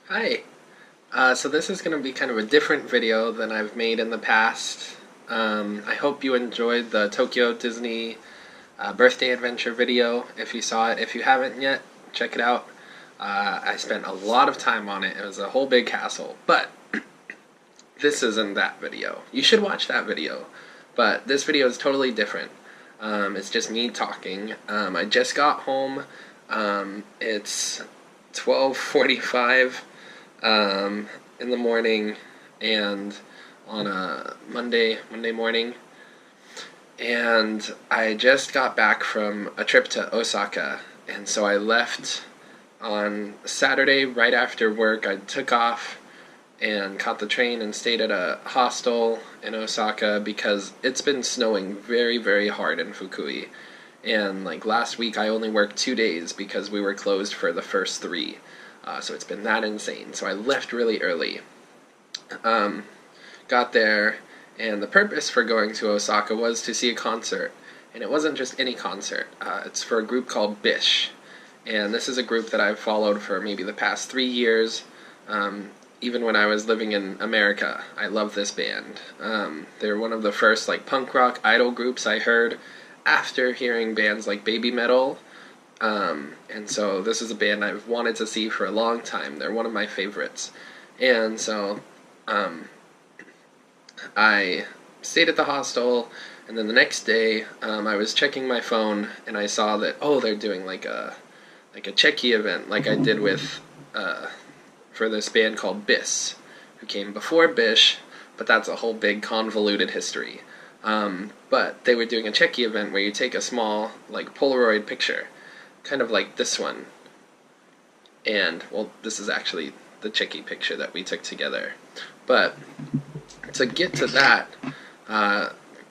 Hi. So this is going to be kind of a different video than I've made in the past. I hope you enjoyed the Tokyo Disney birthday adventure video. If you saw it, if you haven't yet, check it out. I spent a lot of time on it. It was a whole big hassle. But this isn't that video. You should watch that video. But this video is totally different. It's just me talking. I just got home. It's 12:45 in the morning, and on a Monday morning, and I just got back from a trip to Osaka, and so I left on Saturday right after work. I took off and caught the train and stayed at a hostel in Osaka because it's been snowing very, very hard in Fukui. And like last week, I only worked 2 days because we were closed for the first three. So it's been that insane. So I left really early. Got there, and the purpose for going to Osaka was to see a concert. And it wasn't just any concert. It's for a group called BiSH. And this is a group that I've followed for maybe the past 3 years. Even when I was living in America, I love this band. They're one of the first like punk rock idol groups I heard after hearing bands like Baby Metal. And so this is a band I've wanted to see for a long time. They're one of my favorites. And so I stayed at the hostel, and then the next day I was checking my phone, and I saw that, oh, they're doing like a Checky event like I did with for this band called BiSH, who came before BiSH, but that's a whole big convoluted history. But they were doing a Checky event where you take a small like Polaroid picture, kind of like this one. And, well, this is actually the Checky picture that we took together. But to get to that,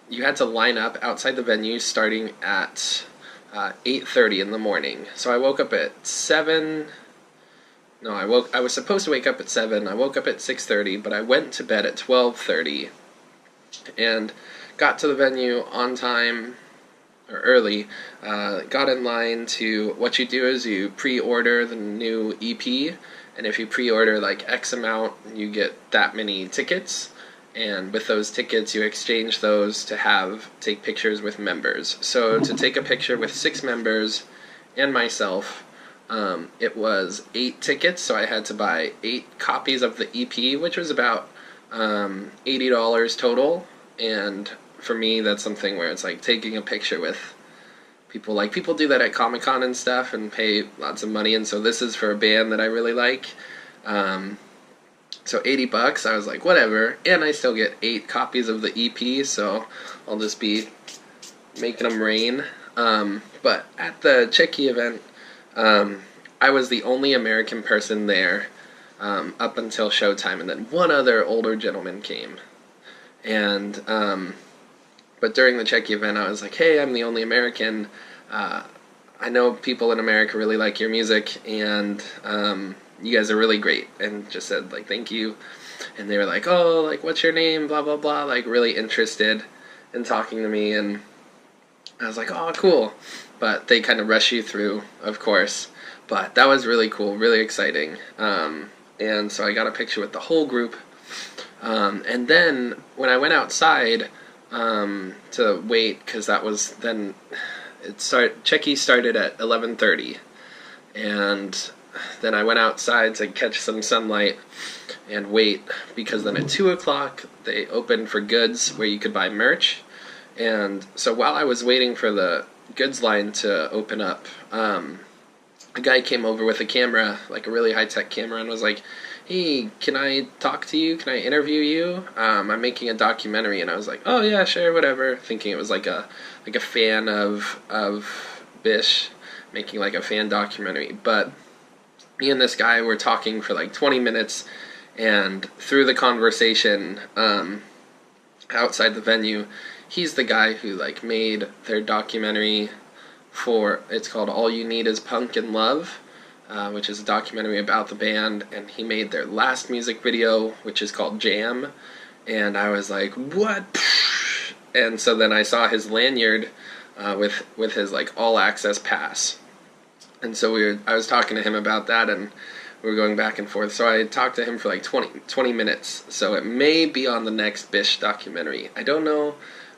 you had to line up outside the venue starting at 8:30 in the morning. So I woke up at 7. No, I was supposed to wake up at 7. I woke up at 6:30, but I went to bed at 12:30 and got to the venue on time, or early. Got in line to, what you do is you pre-order the new EP, and if you pre-order like X amount, you get that many tickets, and with those tickets you exchange those to take pictures with members. So to take a picture with 6 members and myself, it was 8 tickets, so I had to buy 8 copies of the EP, which was about $80 total. And for me, that's something where it's like taking a picture with people. Like, people do that at Comic-Con and stuff and pay lots of money, and so this is for a band that I really like. So $80, I was like, whatever, and I still get 8 copies of the EP, so I'll just be making them rain. But at the Checky event, I was the only American person there up until showtime, and then one other older gentleman came. And but during the Checky event, I was like, hey, I'm the only American. I know people in America really like your music, and you guys are really great. And just said, like, thank you. And they were like, oh, like, what's your name, blah, blah, blah, like, really interested in talking to me. And I was like, oh, cool. But they kind of rush you through, of course. But that was really cool, really exciting. And so I got a picture with the whole group. And then when I went outside to wait, because that was then Checky started at 11:30, and then I went outside to catch some sunlight and wait, because then at 2 o'clock they opened for goods where you could buy merch. And so while I was waiting for the goods line to open up, a guy came over with a camera, like a really high-tech camera, and was like, hey, can I talk to you? Can I interview you? I'm making a documentary. And I was like, oh yeah, sure, whatever, thinking it was like a fan of BiSH making like a fan documentary. But me and this guy were talking for like 20 minutes, and through the conversation outside the venue, he's the guy who like made their documentary it's called All You Need Is Punk and Love, which is a documentary about the band, and he made their last music video, which is called Jam. And I was like, what? And so then I saw his lanyard with his like all access pass, and so I was talking to him about that, and we were going back and forth. So I talked to him for like 20 minutes. So it may be on the next BiSH documentary. I don't know.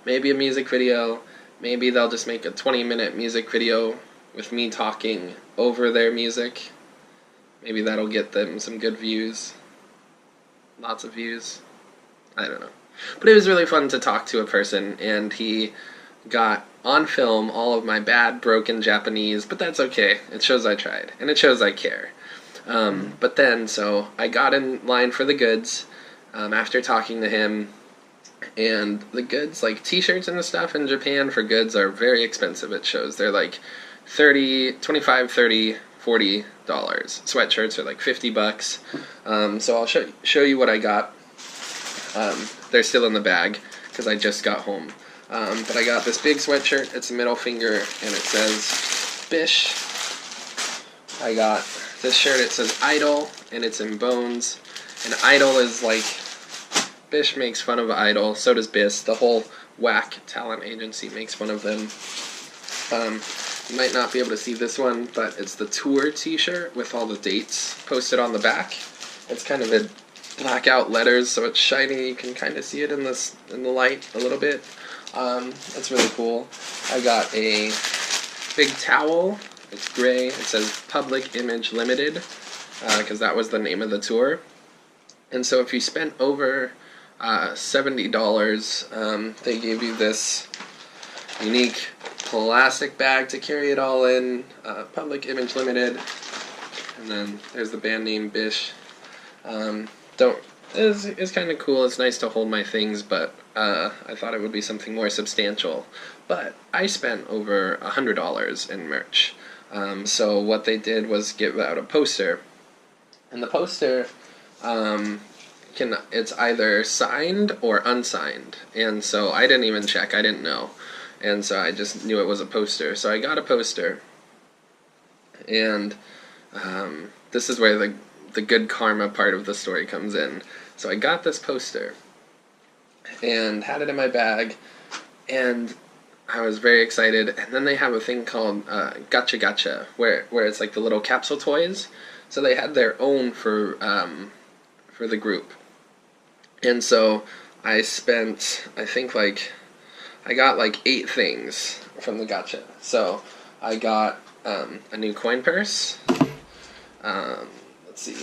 Maybe a music video. Maybe they'll just make a 20-minute music video with me talking over their music. Maybe that'll get them some good views. Lots of views. I don't know. But it was really fun to talk to a person, and he got on film all of my bad, broken Japanese, but that's okay. It shows I tried, and it shows I care. But then, so I got in line for the goods after talking to him, and the goods, like t-shirts and stuff in Japan for goods are very expensive, it shows. They're like $25, $30, $40. Sweatshirts are like $50. So I'll show you what I got. They're still in the bag because I just got home. But I got this big sweatshirt. It's a middle finger, and it says BiSH. I got this shirt. It says Idol, and it's in bones. And Idol is like, BiSH makes fun of Idol. So does BiSH. The whole whack talent agency makes fun of them. You might not be able to see this one, but it's the tour t-shirt with all the dates posted on the back. It's kind of in blackout letters, so it's shiny. You can kind of see it in the light a little bit. That's really cool. I got a big towel. It's gray. It says Public Image Limited, because that was the name of the tour. And so if you spent over $70, they gave you this unique plastic bag to carry it all in. Public Image Limited. And then there's the band name BiSH. It's kind of cool. It's nice to hold my things, but I thought it would be something more substantial. But I spent over $100 in merch. So what they did was give out a poster, and the poster it's either signed or unsigned. And so I didn't even check. I didn't know, and so I just knew it was a poster. So I got a poster, and this is where the good karma part of the story comes in. So I got this poster and had it in my bag, and I was very excited. And then they have a thing called Gacha Gacha, where it's like the little capsule toys. So they had their own for the group. And so I spent, I think I got like 8 things from the gacha. So I got a new coin purse. Let's see.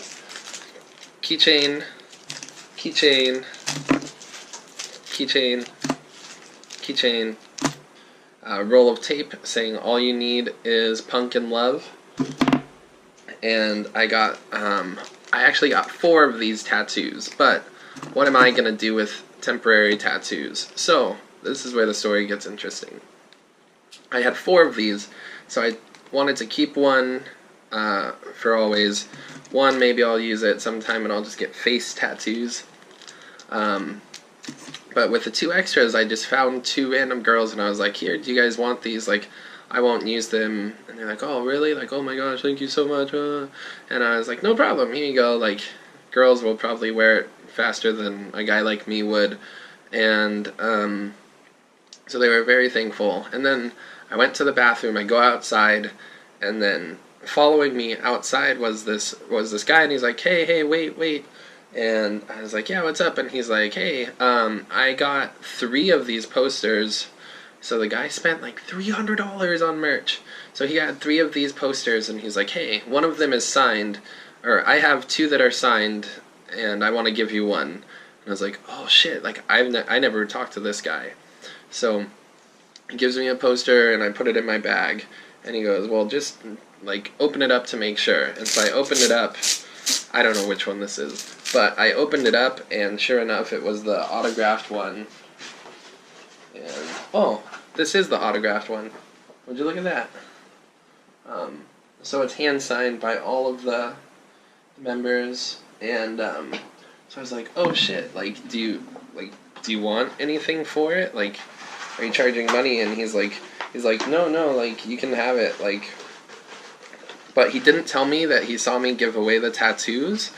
Keychain. A roll of tape saying all you need is punk and love. And I actually got 4 of these tattoos, but what am I going to do with temporary tattoos? So, this is where the story gets interesting. I had 4 of these, so I wanted to keep one for always. One, maybe I'll use it sometime and I'll just get face tattoos. But with the 2 extras, I just found 2 random girls and I was like, here, do you guys want these? Like, I won't use them. And they're like, oh, really? Like, oh my gosh, thank you so much. And I was like, no problem, here you go. Like, girls will probably wear it faster than a guy like me would. And so they were very thankful. And then I went to the bathroom, I go outside, and then following me outside was this guy, and he's like, hey, wait. And I was like, yeah, what's up? And he's like, hey, I got 3 of these posters. So the guy spent like $300 on merch. So he got 3 of these posters, and he's like, hey, one of them is signed, or I have 2 that are signed, and I want to give you one. And I was like, oh shit, like I never talked to this guy. So he gives me a poster, and I put it in my bag, and he goes, well, just like open it up to make sure. And so I opened it up. I don't know which one this is, but I opened it up, and sure enough, it was the autographed one. And oh, this is the autographed one. Would you look at that? So it's hand signed by all of the members, and so I was like, oh shit, like do you want anything for it? Like, are you charging money? And he's like, no, like you can have it, like. But he didn't tell me that he saw me give away the tattoos.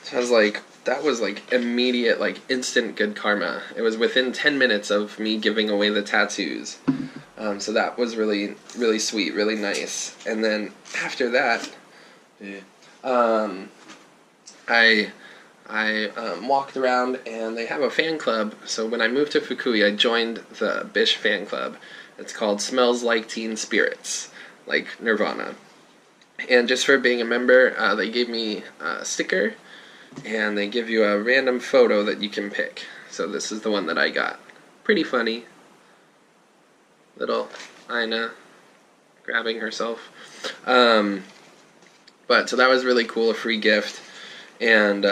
So I was like, that was like immediate, like instant good karma. It was within 10 minutes of me giving away the tattoos. So that was really, really sweet, really nice. And then after that, I walked around, and they have a fan club. So when I moved to Fukui, I joined the BiSH fan club. It's called Smells Like Teen Spirits, like Nirvana. And just for being a member, they gave me a sticker, and they give you a random photo that you can pick. So this is the one that I got. Pretty funny. Little Ina grabbing herself. But so that was really cool, a free gift. And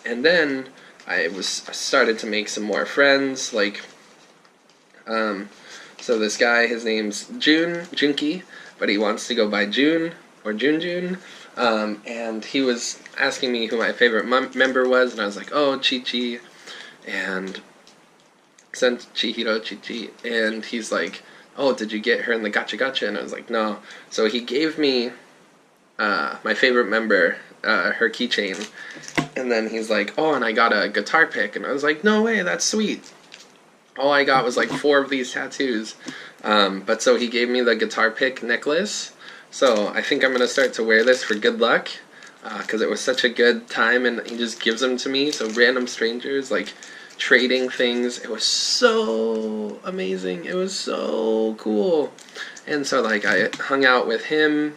then I started to make some more friends. So this guy, his name's Junki, but he wants to go by June or June. And he was asking me who my favorite member was, and I was like, oh, Chi-Chi, and sent Chihiro Chi-Chi, and he's like, oh, did you get her in the Gacha Gacha? And I was like, no. So he gave me my favorite member, her keychain, and then he's like, oh, and I got a guitar pick, and I was like, no way, that's sweet. All I got was like 4 of these tattoos, but so he gave me the guitar pick necklace, so I think I'm going to start to wear this for good luck, because it was such a good time, and he just gives them to me, so random strangers, like, trading things. It was so amazing. It was so cool. And so, like, I hung out with him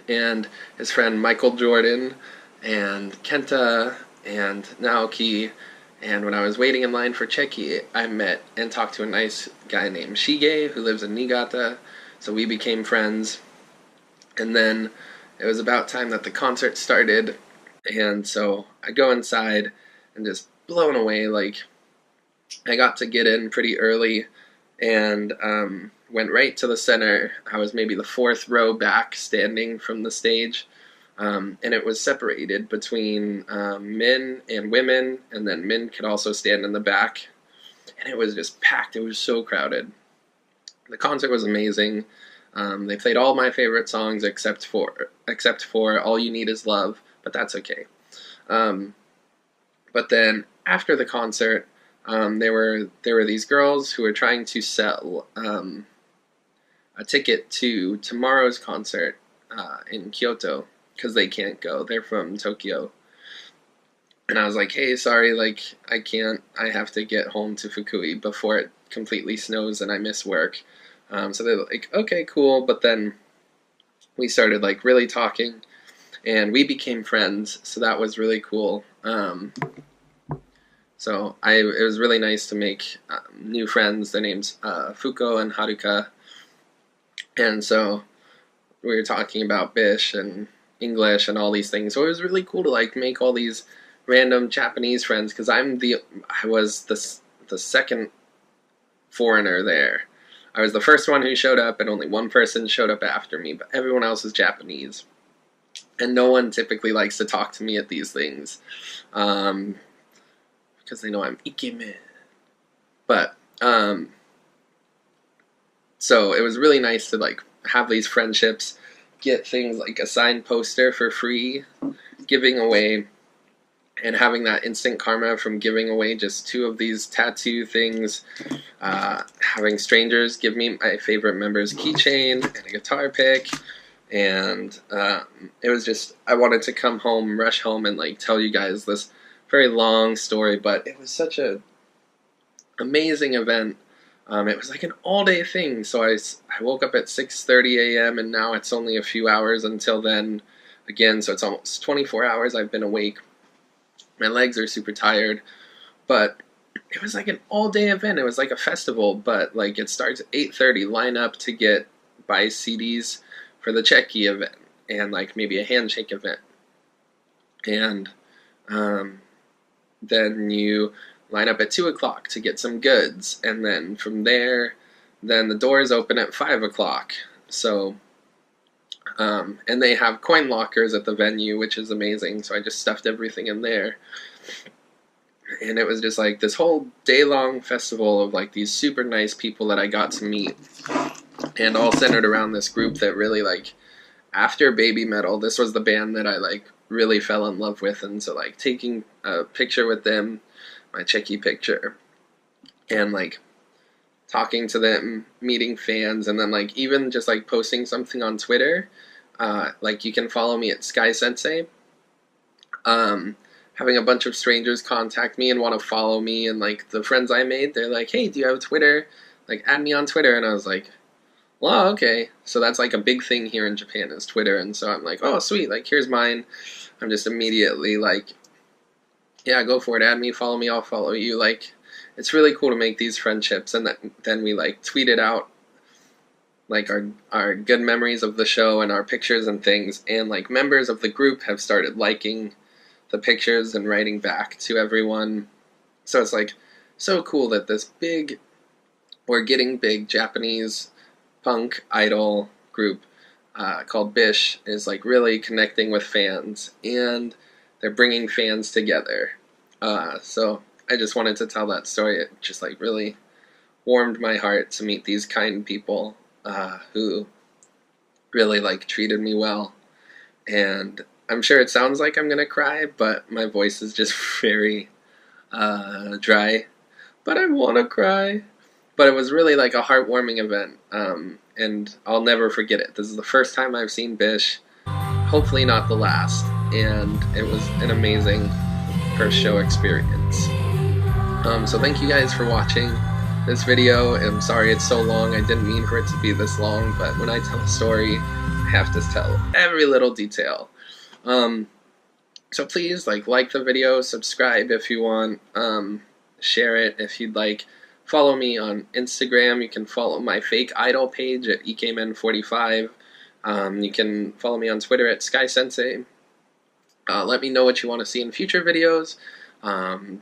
and his friend Michael Jordan and Kenta and Naoki. And when I was waiting in line for Cheki, I met and talked to a nice guy named Shige who lives in Niigata. So we became friends. And then it was about time that the concert started. And so I go inside and just blown away. Like, I got to get in pretty early and went right to the center. I was maybe the 4th row back standing from the stage. And it was separated between men and women, and then men could also stand in the back. And it was just packed. It was so crowded. The concert was amazing. They played all my favorite songs except for All You Need Is Love, but that's okay. But then after the concert, there were these girls who were trying to sell a ticket to tomorrow's concert in Kyoto, because they can't go. They're from Tokyo. And I was like, hey, sorry, like, I can't. I have to get home to Fukui before it completely snows and I miss work. So they're like, okay, cool. But then we started, like, really talking, and we became friends, so that was really cool. So it was really nice to make new friends. Their names Fuko and Haruka. And so we were talking about BiSH and English and all these things. So it was really cool to, like, make all these random Japanese friends, because I was the second foreigner there. I was the first one who showed up, and only one person showed up after me, but everyone else was Japanese. And no one typically likes to talk to me at these things, because they know I'm ikemen. But so it was really nice to, like, have these friendships, get things like a signed poster for free, giving away, and having that instant karma from giving away just 2 of these tattoo things, having strangers give me my favorite member's keychain and a guitar pick, and it was just, I wanted to come home, rush home, and, like, tell you guys this very long story, but it was such a amazing event. It was like an all-day thing, so I woke up at 6:30 a.m., and now it's only a few hours until then again, so it's almost 24 hours I've been awake. My legs are super tired, but it was like an all-day event. It was like a festival, but, like, it starts at 8:30, line up to buy CDs for the Cheki event, and, like, maybe a handshake event. And then you line up at 2 o'clock to get some goods, and then from there, then the doors open at 5 o'clock. So, and they have coin lockers at the venue, which is amazing, so I just stuffed everything in there. And it was just like this whole day-long festival of, like, these super nice people that I got to meet, and all centered around this group that really, like, after Baby Metal, this was the band that I, like, really fell in love with. And so, like, taking a picture with them, my Cheki picture, and, like, talking to them, meeting fans, and then, like, even just, like, posting something on Twitter. Like, you can follow me at Sky Sensei. Having a bunch of strangers contact me and want to follow me, and like the friends I made, they're like, "Hey, do you have Twitter? Like, add me on Twitter." And I was like, "Well, okay." So that's like a big thing here in Japan is Twitter, and so I'm like, "Oh, sweet! Like, here's mine." I'm just immediately like, "Yeah, go for it. Add me, follow me. I'll follow you." Like, it's really cool to make these friendships, and then we like tweet it out, like our good memories of the show and our pictures and things, and like members of the group have started liking the pictures and writing back to everyone. So it's like so cool that this big or getting big Japanese punk idol group called BiSH is like really connecting with fans, and they're bringing fans together. So I just wanted to tell that story. It just like really warmed my heart to meet these kind people who really like treated me well. And I'm sure it sounds like I'm gonna cry, but my voice is just very dry. But I want to cry. But it was really like a heartwarming event, and I'll never forget it. This is the first time I've seen BiSH, hopefully not the last, and it was an amazing first show experience. So thank you guys for watching this video. I'm sorry it's so long. I didn't mean for it to be this long, but when I tell a story, I have to tell every little detail. So please like the video, subscribe if you want, share it if you'd like. Follow me on Instagram. You can follow my fake idol page at ekmen45. You can follow me on Twitter at SkySensei. Let me know what you want to see in future videos.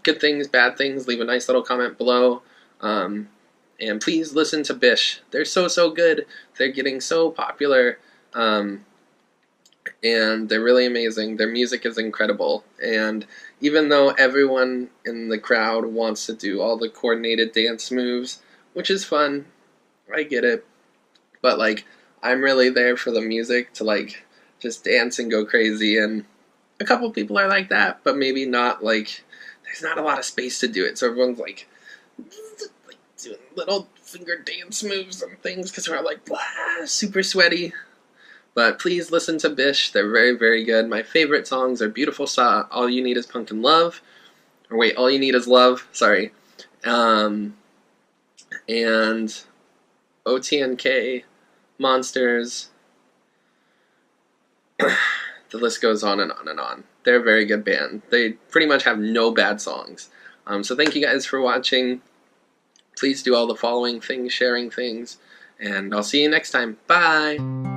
Good things, bad things, leave a nice little comment below. And please listen to BiSH. They're so good. They're getting so popular. And they're really amazing. Their music is incredible. And even though everyone in the crowd wants to do all the coordinated dance moves, which is fun, I get it. But like, I'm really there for the music to like just dance and go crazy. And a couple people are like that, but maybe not. Like, there's not a lot of space to do it. So everyone's like doing little finger dance moves and things because we're all like blah, super sweaty. But please listen to BiSH. They're very good. My favorite songs are Beautiful Saw, All You Need Is Punk and Love. Or wait, All You Need Is Love. Sorry. And OTNK, Monsters. The list goes on and on and on. They're a very good band. They pretty much have no bad songs. So thank you guys for watching. Please do all the following things, sharing things. And I'll see you next time. Bye!